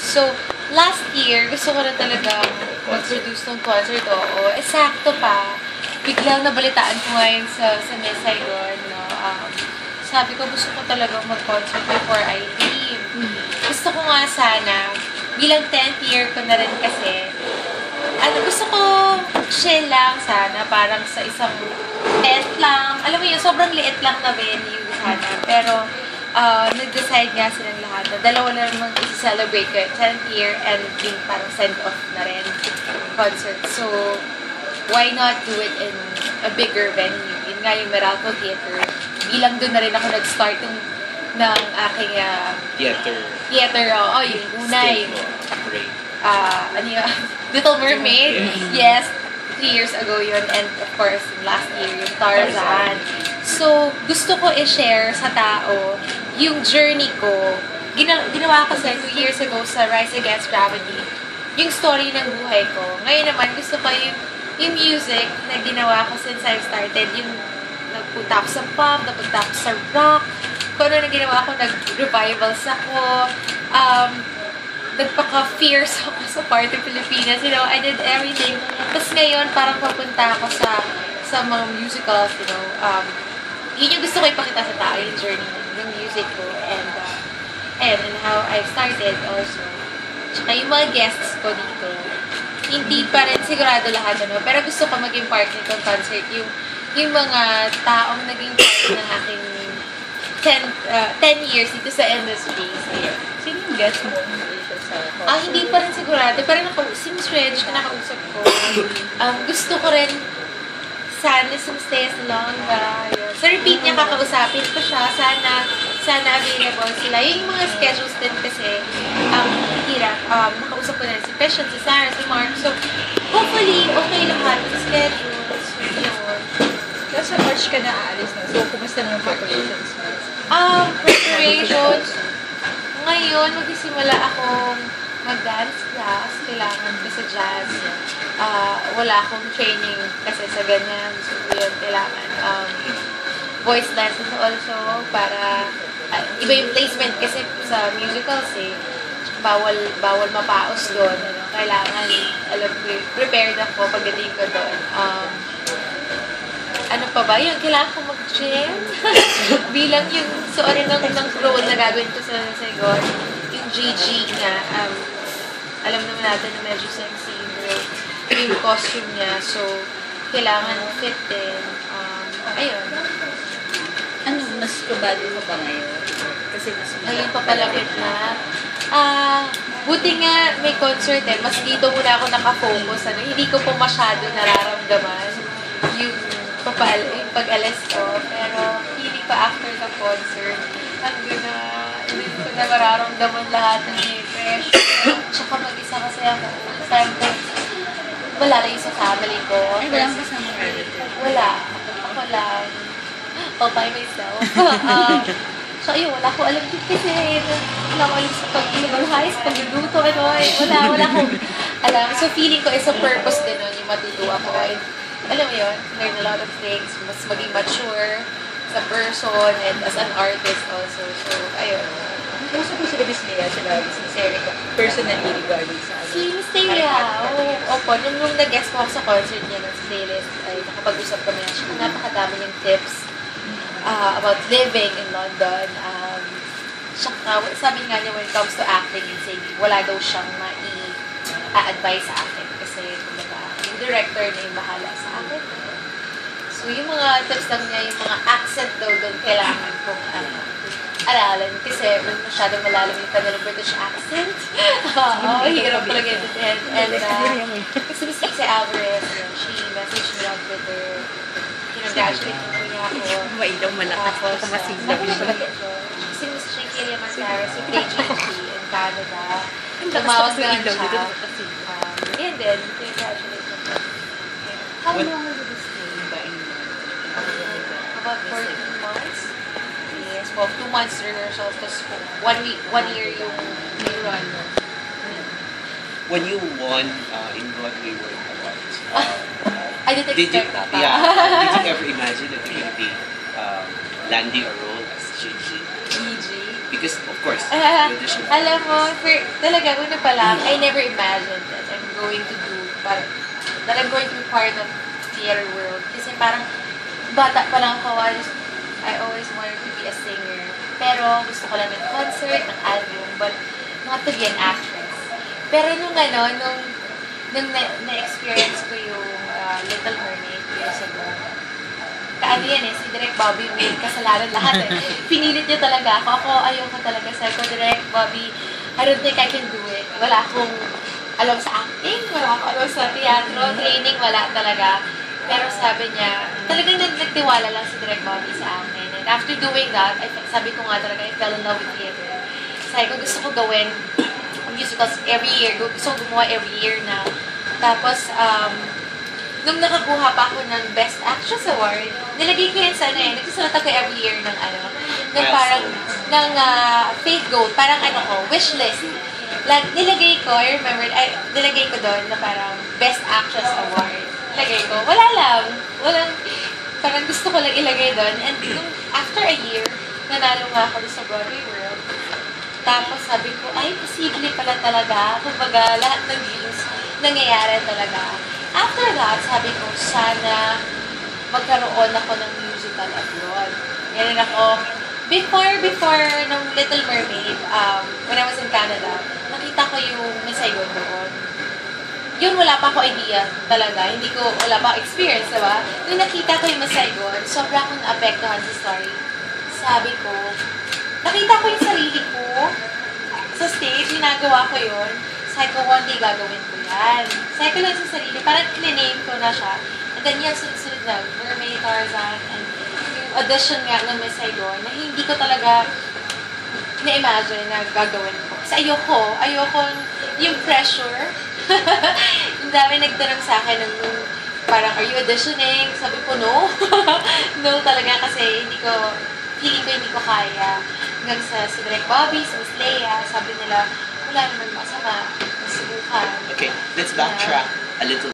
So, last year, gusto ko na talagang mag-produce ng concert. Oo, sakto pa. Biglang nabalitaan ko ngayon sa Miss Saigon, no? Sabi ko, gusto ko talagang mag-concert before I leave. Gusto ko nga sana, bilang 10th year ko na rin kasi, gusto ko chill lang sana, parang sa isang tent lang. Alam mo yun, sobrang liit lang na venue sana. Pero, nag-decide nga silang lahat na dalawa na naman isi-celebrate ko 10th year and yung parang send-off na rin concert. So, why not do it in a bigger venue? Yun nga yung Meralco Theater. Bilang doon na rin ako nag-start ng aking theater. Yung una, yung Little Mermaid. Yes, 3 years ago yun. And of course, last year, yung Tarzan. So, gusto ko i-share sa tao yung journey ko. Ginawa ko sa 2 years ago sa Rise Against Gravity. Yung story ng buhay ko. Ngayon naman, gusto ko yung music na ginawa ko since I started. Yung nagpunta ako sa pop, napunta ako sa rock. Kung ano na ginawa ko, nag-revivals ako. Nagpaka-fierce ako sa Party Pilipinas. You know, I did everything. Tapos ngayon, parang papunta ako sa mga musicals, you know. Yun yung gusto ko ipakita sa tao, yung journey ng music ko. And how I started also. Tsaka yung mga guests ko dito. Hindi pa rin sigurado lahat, ano. Pero gusto ko maging part nitong concert. Yung mga taong naging part ng aking 10 years dito sa industry. So, yun. Sino yung guest mo? Hindi pa rin sigurado. Pero si Miss Reg, nakausap ko. Gusto ko rin sana sumstay as long sa repeat niya, kakausapin ko siya. Sana available sila. Yung mga schedules din kasi, hirap. Nakausap ko na si Passion, si Sarah, si Mark. So, hopefully, okay lahat sa schedules. Yun. Nasa March ka na aalis na. So, kumusta naman preparations mo? Preparations. Ngayon, magsisimula akong mag-dance class. Kailangan ko sa jazz. Wala akong training kasi sa ganyan. So, yun, kailangan. Voice lessons also para iba yung placement kasi sa musicals eh. Bawal mapaos doon. Ano? Kailangan, alam ko, prepared ako pagdating ko doon. Ano pa ba? Yun, kailangan ko mag-gym. Bilang yung suorin ng role na gagawin ko sa Saigon, yung GG nga, alam naman natin na medyo sexy yung costume niya. So, kailangan fit din. Ayun. Ano, mas probado mo ba ngayon? Kasi mas ngayon papalapit na. Buti nga may concert eh. Mas dito muna ako nakafocus. Hindi ko po masyado nararamdaman yung pag-alis ko. Pero hindi pa after the concert, hindi ko na mararamdaman lahat ng pressure. Tsaka mag-isa kasi ako. Wala lang yung sa family ko. Ay, walang kasama relative? Wala. Ako lang. All by myself. So, ayun, wala ko alam din kasi. Wala ko alam sa pag-legalize, pagluluto, wala akong alam. So, feeling ko is a purpose din nun, yung matutuwa ko. And, alam mo yun, learn a lot of things, mas maging mature sa person and as an artist also. So, ayun. Gusto ko sila Miss Lea, sila Miss Erica, personally regarding sa Si Miss Lea, opo, nung nag-guest ko ako sa concert niya ng playlist, ay nakapag-usap kami na siya. Napakadami niyang tips about living in London. Sabi nga niya when it comes to acting and singing, wala daw siyang mai-advise sa akin kasi yung director na yung bahala sa akin. So yung mga tips lang niya, yung mga accent daw doon kailangan kong aralan kasi masyadong malalim yung kanilang British accent. Hirap talaga ito din. And kasi si Alvarez, she messaged me on Twitter. Congratulate mo niya ako. Mailaw malakas ako kumasilaw siya. Si Miss Shankilia Mascara, si KGG in Canada. Tumawag naman siya. And then, congratulate mo. How long will you stay ba in about 14 months. Yes, well, 2 months rehearsals, tapos 1 year yung run. When you won in Broadway World Awards, I didn't expect that. Did you ever imagine that you're going to be landing a role as Gigi? Gigi? Because, of course, you audition. Alam mo, talaga, una pa lang, I never imagined that I'm going to do, that I'm going to be part of theater world. Kasi parang, bata pa lang ako, I always wanted to be a singer. Pero gusto ko lang ng concert, ng album, but not to be an actress. Pero nung na-experience ko yung Little Mermaid years ago, kaano yan si Direk Bobby may kasalanan lahat Pinilit niya talaga ako. Ako, ayoko talaga. Sabi ko, Direk Bobby, I don't think I can do it. Wala akong alam sa acting, wala akong alam sa teatro, training, wala talaga. Pero sabi niya, talagang nagtiwala lang si Direk Bobby sa akin. And after doing that, sabi ko nga talaga, I fell in love with theater. Sabi ko, gusto ko gawin musicals every year. Gusto ko gumawa every year na. Tapos, nung nakakuha pa ako ng Best Actress Award, nilagay ko yan sa nagsusulat ako every year ng parang, ng faith goal, parang wish list. Nilagay ko, I remember, nilagay ko doon na parang Best Actress Award. Nilagay ko, parang gusto ko lang ilagay doon. And nung after a year, nanalo nga ako sa Broadway World. Tapos sabi ko, ay, posible pala talaga. Kumbaga, lahat ng dreams nangyayari talaga. After that, sabi ko, sana magkaroon ako ng musical abroad. Ganun ako. Before ng Little Mermaid, when I was in Canada, nakita ko yung Miss Saigon doon. Yun, wala pa ako idea talaga. Wala pa ako experience, diba? Nung nakita ko yung Miss Saigon, sobra akong naapektuhan sa story. Sabi ko, nakita ko yung sarili ko sa stage, ginagawa ko yun. Sabi ko, one day gagawin ko yan. Sabi ko lang sa sarili, parang kinename ko na siya. And then yan, sunod na, Mermaid, Tarzan, and yung audition nga ng Miss Saigon, na hindi ko talaga na-imagine na gagawin ko. Kasi ayoko yung pressure. Yung dami nagtanong sa akin ng parang, are you auditioning? Sabi ko, no. No talaga kasi feeling ko hindi ko kaya. Hanggang si Direk Bobby, si Miss Leia, sabi nila, wala naman masama. Masubukan. Okay, let's backtrack a little